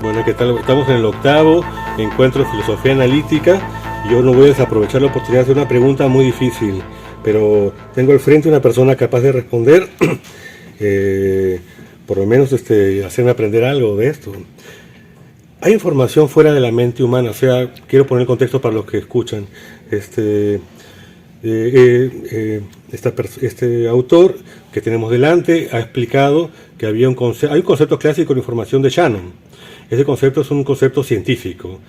Bueno, ¿qué tal? Estamos en el octavo encuentro de filosofía analítica y yo no voy a desaprovechar la oportunidad de hacer una pregunta muy difícil, pero tengo al frente una persona capaz de responder, por lo menos hacerme aprender algo de esto. ¿Hay información fuera de la mente humana? O sea, quiero poner el contexto para los que escuchan. Este autor que tenemos delante ha explicado que hay un concepto clásico de información de Shannon. Ese concepto es un concepto científico,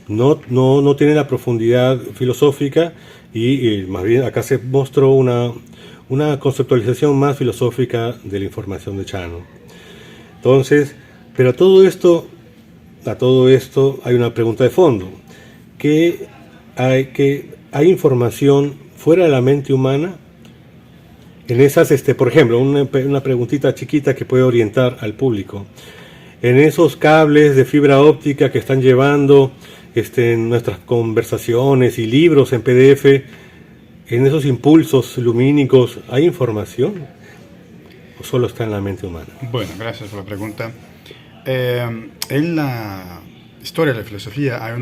no tiene la profundidad filosófica y más bien acá se mostró una conceptualización más filosófica de la información de Shannon. Entonces, pero a todo esto hay una pregunta de fondo. ¿Hay información fuera de la mente humana? En esas, por ejemplo, una preguntita chiquita que puede orientar al público. En esos cables de fibra óptica que están llevando en nuestras conversaciones y libros en PDF, en esos impulsos lumínicos, ¿hay información? ¿O solo está en la mente humana? Bueno, gracias por la pregunta. En la historia de la filosofía hay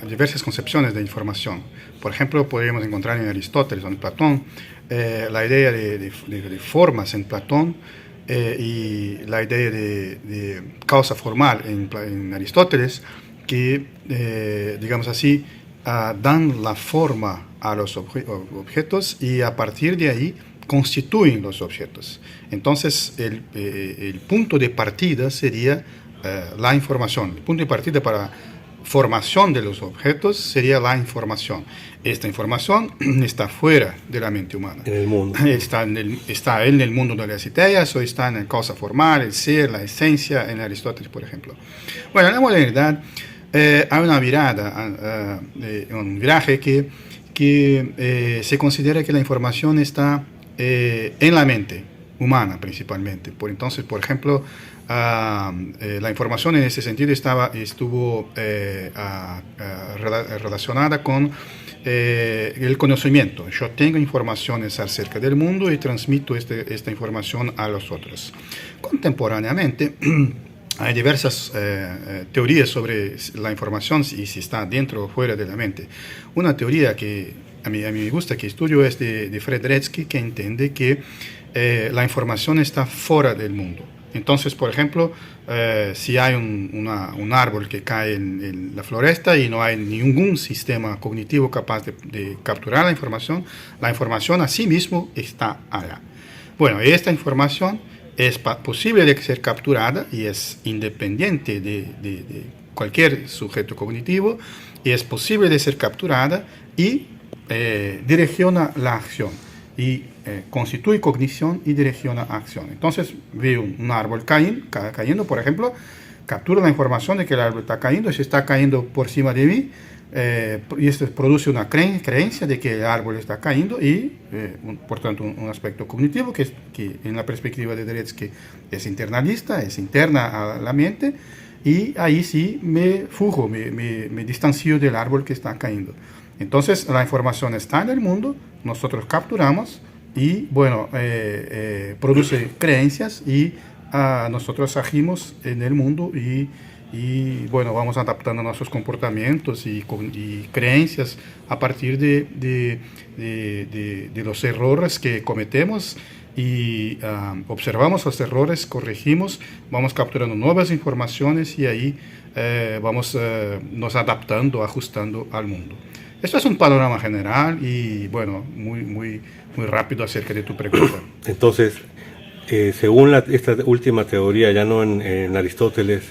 diversas concepciones de información. Por ejemplo, podríamos encontrar en Aristóteles o en Platón la idea de formas en Platón y la idea de causa formal en Aristóteles, que, digamos así, dan la forma a los objetos y a partir de ahí constituyen los objetos. Entonces, el punto de partida sería la información. El punto de partida para formación de los objetos sería la información. Esta información está fuera de la mente humana. En el mundo. Está en el mundo de las ideas o está en la causa formal, el ser, la esencia, en Aristóteles, por ejemplo. Bueno, en la modernidad hay una virada, un viraje que se considera que la información está en la mente humana principalmente. Entonces, por ejemplo, la información en ese sentido estuvo relacionada con el conocimiento. Yo tengo informaciones acerca del mundo y transmito esta información a los otros. Contemporáneamente, hay diversas teorías sobre la información y si está dentro o fuera de la mente. Una teoría que a mí me gusta, que estudio, es de Fredericksky, que entiende que la información está fuera del mundo. Entonces, por ejemplo, si hay un árbol que cae en la floresta y no hay ningún sistema cognitivo capaz de capturar la información a sí mismo está allá. Bueno, esta información es posible de ser capturada y es independiente de cualquier sujeto cognitivo, y es posible de ser capturada y direcciona la acción. Y constituye cognición y direcciona acción. Entonces veo un árbol cayendo, por ejemplo, captura la información de que el árbol está cayendo, si está cayendo por encima de mí, y esto produce una creencia de que el árbol está cayendo y, por tanto, un aspecto cognitivo que en la perspectiva de Deretsky es internalista, es interna a la mente, y ahí sí me fujo, me distancio del árbol que está cayendo. Entonces, la información está en el mundo, nosotros capturamos y, bueno, produce creencias y nosotros agimos en el mundo y, bueno, vamos adaptando nuestros comportamientos y creencias a partir de los errores que cometemos y observamos los errores, corregimos, vamos capturando nuevas informaciones y ahí vamos nos adaptando, ajustando al mundo. Esto es un panorama general y, bueno, muy rápido acerca de tu pregunta. Entonces, según esta última teoría, ya no en Aristóteles,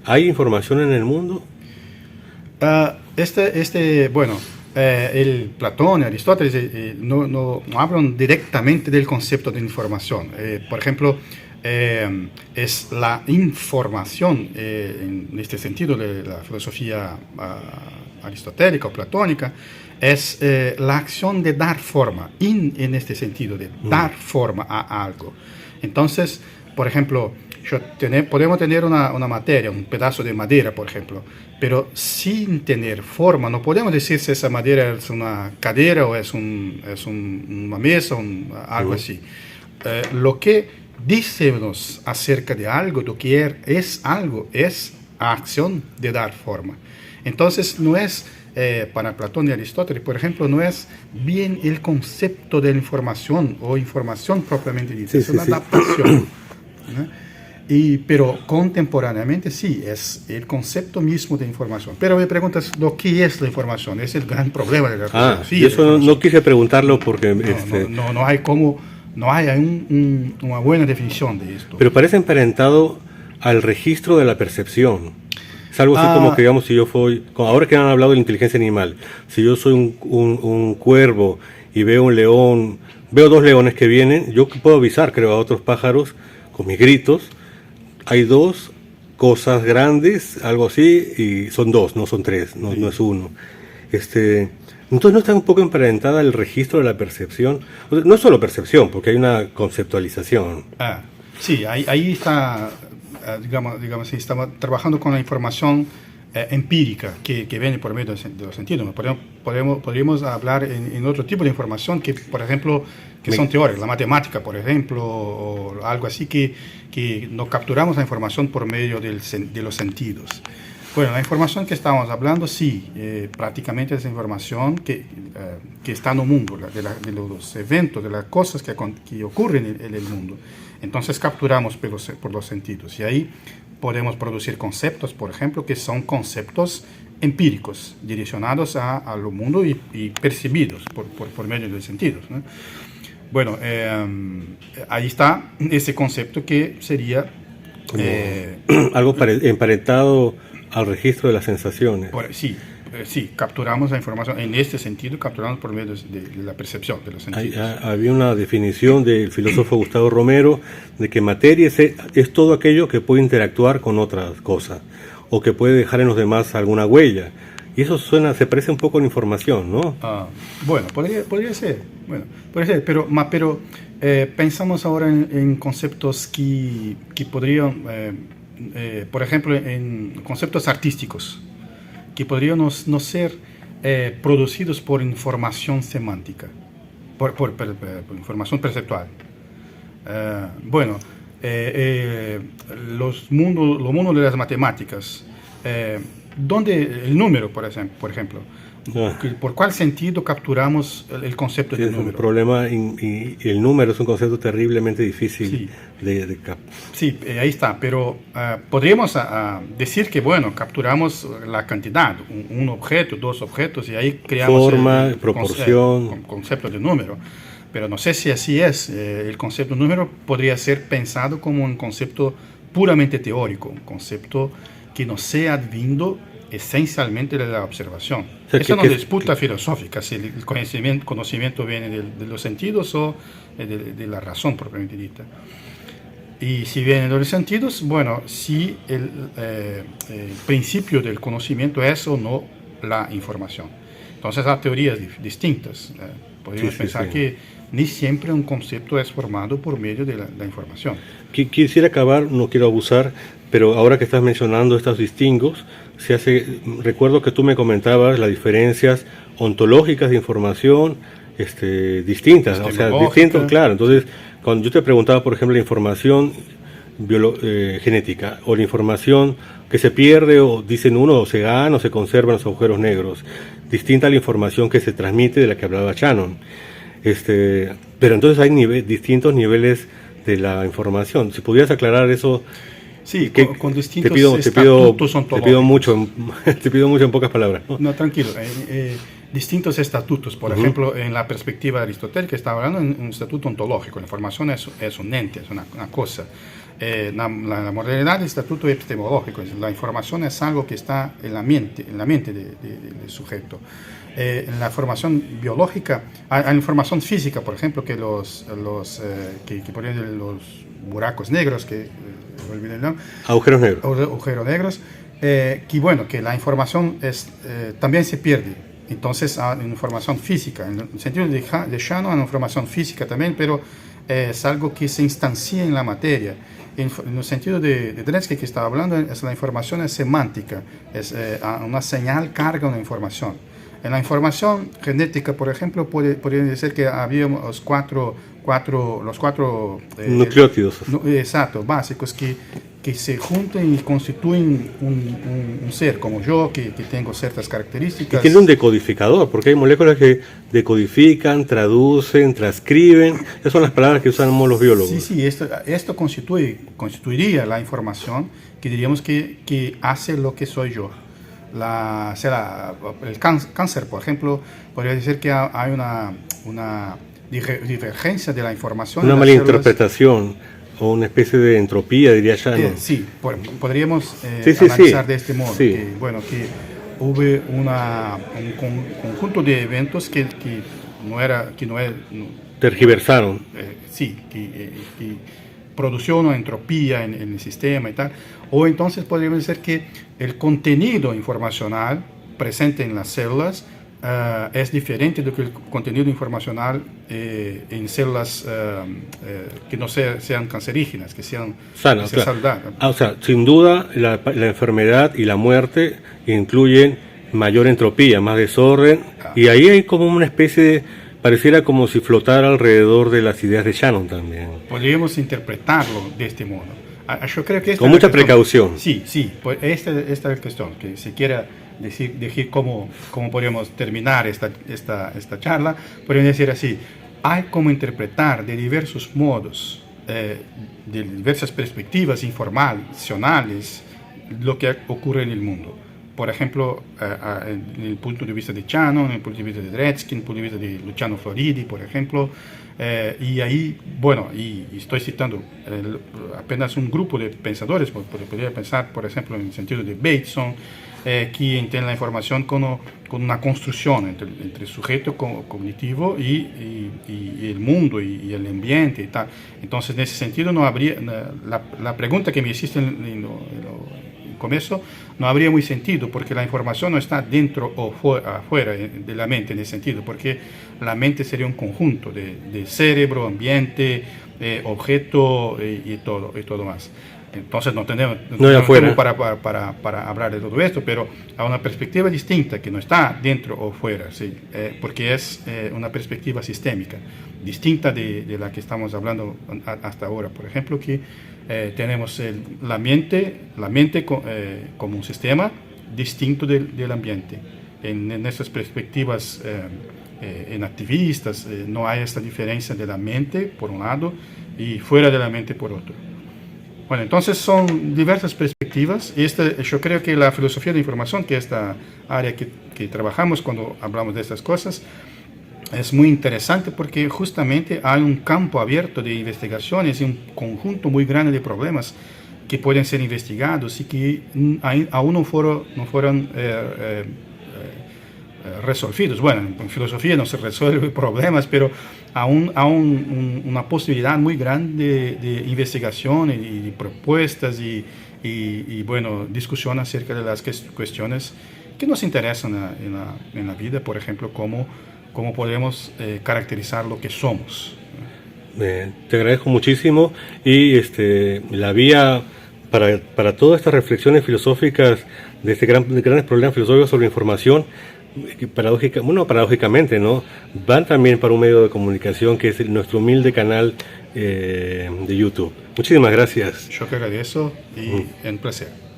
¿hay información en el mundo? El Platón y Aristóteles no hablan directamente del concepto de información. Por ejemplo, es la información, en este sentido de la filosofía aristotélica o platónica, es la acción de dar forma, en este sentido, de dar forma a algo. Entonces, por ejemplo, podemos tener una materia, un pedazo de madera, por ejemplo, pero sin tener forma, no podemos decir si esa madera es una cadera o es una mesa o algo así. Lo que dice-nos acerca de algo, do que es algo, es a acción de dar forma. Entonces, no es, para Platón y Aristóteles, por ejemplo, no es bien el concepto de la información o información propiamente dicha, es una adaptación, ¿no? Pero contemporáneamente sí, es el concepto mismo de información. Pero me preguntas, ¿lo que es la información? Es el gran problema de la filosofía. Y eso no quise preguntarlo porque... No hay una buena definición de esto. Pero parece emparentado al registro de la percepción. Es algo así como que, digamos, si yo soy... Ahora que han hablado de la inteligencia animal, si yo soy un cuervo y veo un león, veo dos leones que vienen, yo puedo avisar, creo, a otros pájaros con mis gritos. Hay dos cosas grandes, algo así, y son dos, no son tres, no es uno. Entonces no está un poco emparentada el registro de la percepción. O sea, no es solo percepción, porque hay una conceptualización. Sí, ahí está, digamos, estamos trabajando con la información empírica que viene por medio de los sentidos. Podríamos hablar en otro tipo de información que, por ejemplo, que son teóricas, la matemática, por ejemplo, o algo así que no capturamos la información por medio de los sentidos. Bueno, la información que estamos hablando, sí, prácticamente es información que está en el mundo, de los eventos, de las cosas que ocurren en el mundo. Entonces capturamos por los sentidos y ahí podemos producir conceptos, por ejemplo, que son conceptos empíricos, direccionados al mundo y percibidos por medio de los sentidos, ¿no? Bueno, ahí está ese concepto que sería... algo emparentado al registro de las sensaciones. Sí, capturamos la información, en este sentido capturamos por medio de la percepción de los sentidos. Había una definición del filósofo Gustavo Romero de que materia es todo aquello que puede interactuar con otras cosas o que puede dejar en los demás alguna huella. Y eso se parece un poco a la información, ¿no? Bueno, podría ser, pero pensamos ahora en conceptos que podrían, por ejemplo, en conceptos artísticos, que podrían no ser producidos por información semántica, por información perceptual. Los mundos de las matemáticas, donde el número, por ejemplo, ¿por cuál sentido capturamos el concepto de número? Es un problema y el número es un concepto terriblemente difícil de capturar. Sí, ahí está, pero podríamos decir que, bueno, capturamos la cantidad, un objeto, dos objetos, y ahí creamos forma, proporción, concepto de número. Pero no sé si así es. El concepto de número podría ser pensado como un concepto puramente teórico, un concepto que no sea advindo esencialmente de la observación. O sea, es una disputa filosófica, si el conocimiento viene de los sentidos o de la razón propiamente dita. Y si viene de los sentidos, bueno, si el principio del conocimiento es o no la información. Entonces hay teorías distintas. Podríamos pensar que ni siempre un concepto es formado por medio de la información. Quisiera acabar, no quiero abusar, pero ahora que estás mencionando estos distingos, recuerdo que tú me comentabas las diferencias ontológicas de información distintas, o sea, distintos, claro. Entonces, cuando yo te preguntaba, por ejemplo, la información genética o la información que se pierde o dicen o se gana o se conserva en los agujeros negros, distinta a la información que se transmite de la que hablaba Shannon. Pero entonces hay distintos niveles de la información. Si pudieras aclarar eso. Sí, con distintos estatutos ontológicos. Te pido mucho en pocas palabras. No, tranquilo. Distintos estatutos. Por ejemplo, en la perspectiva de Aristóteles, que estaba hablando de un estatuto ontológico. La información es un ente, es una cosa. La modernidad, el estatuto epistemológico. La información es algo que está en la mente del sujeto. En la formación biológica, hay información física, por ejemplo, que que ponen los buracos negros, agujeros negros. Agujeros negros, que la información también se pierde. Entonces, hay información física, en el sentido de Shannon, hay información física también, pero es algo que se instancia en la materia. En el sentido de Dretske, que estaba hablando, la información es semántica, es una señal carga una información. En la información genética, por ejemplo, podría decir que había los cuatro nucleótidos. Exacto, básicos que se juntan y constituyen un ser, como yo, que tengo ciertas Y características. tiene un decodificador, porque hay moléculas que decodifican, traducen, transcriben. Esas son las palabras que usamos los biólogos. Sí, esto constituiría la información que diríamos que hace lo que soy yo. El cáncer, por ejemplo, podría decir que hay una divergencia de la información. Una mala interpretación o una especie de entropía, diría ya, ¿no? Sí, podríamos Sí. analizar de este modo. Sí. Que hubo un conjunto de eventos que no era... Tergiversaron. Que produjo una entropía en el sistema y tal. O entonces podríamos decir que el contenido informacional presente en las células es diferente de que el contenido informacional en células que no sean cancerígenas, que sean sanas. saludables. O sea, sin duda la enfermedad y la muerte incluyen mayor entropía, más desorden, y ahí hay como una especie de, pareciera como si flotara alrededor de las ideas de Shannon también. Podríamos interpretarlo de este modo. Yo creo que con mucha precaución. Sí, pues esta es la cuestión, que si quiera decir cómo podríamos terminar esta charla, podríamos decir así: hay como interpretar de diversos modos, de diversas perspectivas informacionales, lo que ocurre en el mundo. Por ejemplo, en el punto de vista de Shannon, en el punto de vista de Dretske, en el punto de vista de Luciano Floridi, por ejemplo. Y ahí, bueno, y estoy citando apenas un grupo de pensadores, podría pensar, por ejemplo, en el sentido de Bateson, que entiende la información con una construcción entre el sujeto cognitivo y el mundo y el ambiente y tal. Entonces, en ese sentido, no habría, la pregunta que me hiciste en el comienzo no habría muy sentido, porque la información no está dentro o afuera de la mente en ese sentido, porque la mente sería un conjunto de cerebro, ambiente, objeto y todo más. Entonces no tenemos tiempo para hablar de todo esto, pero a una perspectiva distinta que no está dentro o fuera, ¿sí? Porque es una perspectiva sistémica, distinta de la que estamos hablando hasta ahora. Por ejemplo, que tenemos la mente como un sistema distinto del ambiente. En esas perspectivas enactivistas no hay esta diferencia de la mente por un lado y fuera de la mente por otro. Bueno, entonces son diversas perspectivas y yo creo que la filosofía de información, que es esta área que trabajamos cuando hablamos de estas cosas, es muy interesante porque justamente hay un campo abierto de investigaciones y un conjunto muy grande de problemas que pueden ser investigados y que aún no fueron resolvidos. Bueno, en filosofía no se resuelven problemas, pero aún una posibilidad muy grande de investigación y propuestas y bueno, discusión acerca de las cuestiones que nos interesan en la vida, por ejemplo, cómo podemos caracterizar lo que somos. Te agradezco muchísimo y la vía para todas estas reflexiones filosóficas de grandes problemas filosóficos sobre información, paradójicamente, ¿no? Van también para un medio de comunicación que es nuestro humilde canal de YouTube. Muchísimas gracias. Yo que agradezco y un placer.